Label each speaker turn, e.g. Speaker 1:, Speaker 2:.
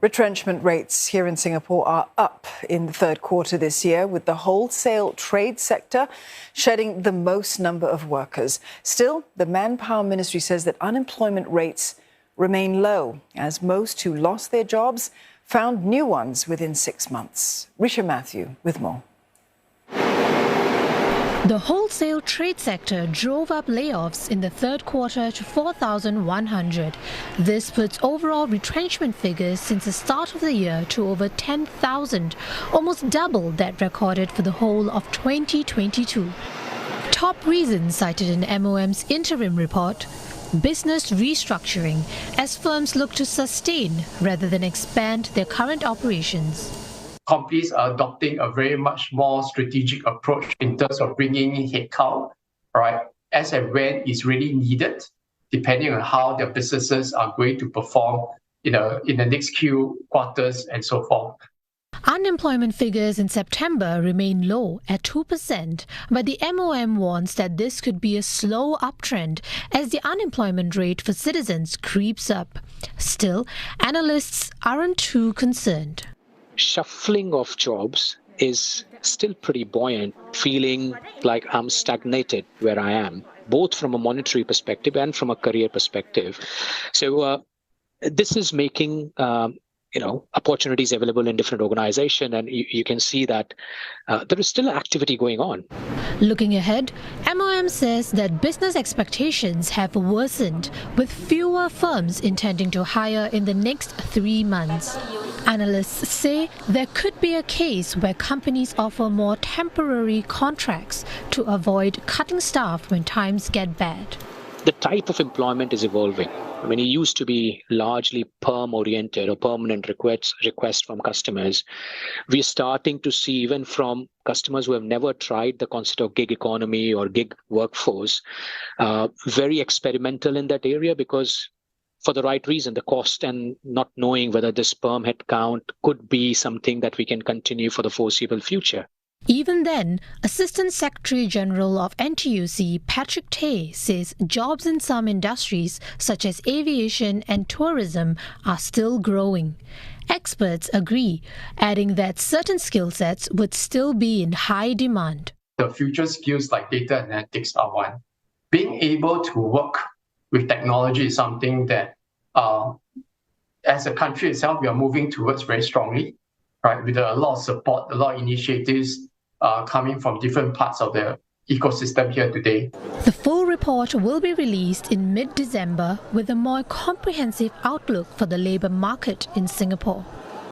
Speaker 1: Retrenchment rates here in Singapore are up in the third quarter this year, with the wholesale trade sector shedding the most number of workers. Still, the Manpower Ministry says that unemployment rates remain low, as most who lost their jobs found new ones within 6 months. Risha Matthew with more.
Speaker 2: The wholesale trade sector drove up layoffs in the third quarter to 4,100. This puts overall retrenchment figures since the start of the year to over 10,000, almost double that recorded for the whole of 2022. Top reasons cited in MOM's interim report: business restructuring, as firms look to sustain rather than expand their current operations.
Speaker 3: Companies are adopting a very much more strategic approach in terms of bringing in headcount, right, as and when it's really needed, depending on how their businesses are going to perform in the next few quarters and so forth.
Speaker 2: Unemployment figures in September remain low at 2%, but the MOM warns that this could be a slow uptrend as the unemployment rate for citizens creeps up. Still, analysts aren't too concerned.
Speaker 4: Shuffling of jobs is still pretty buoyant, feeling like I'm stagnated where I am, both from a monetary perspective and from a career perspective. So this is making opportunities available in different organizations, and you can see that there is still activity going on.
Speaker 2: Looking ahead, MOM says that business expectations have worsened, with fewer firms intending to hire in the next 3 months. Analysts say there could be a case where companies offer more temporary contracts to avoid cutting staff when times get bad.
Speaker 4: The type of employment is evolving. I mean, it used to be largely perm-oriented or permanent requests from customers. We're starting to see, even from customers who have never tried the concept of gig economy or gig workforce, very experimental in that area, because for the right reason, the cost and not knowing whether this perm headcount could be something that we can continue for the foreseeable future.
Speaker 2: Even then, Assistant Secretary General of NTUC Patrick Tay says jobs in some industries, such as aviation and tourism, are still growing. Experts agree, adding that certain skill sets would still be in high demand.
Speaker 3: The future skills like data analytics are one. Being able to work with technology is something that, as a country itself, we are moving towards very strongly, right? With a lot of support, a lot of initiatives coming from different parts of the ecosystem here today.
Speaker 2: The full report will be released in mid-December with a more comprehensive outlook for the labour market in Singapore.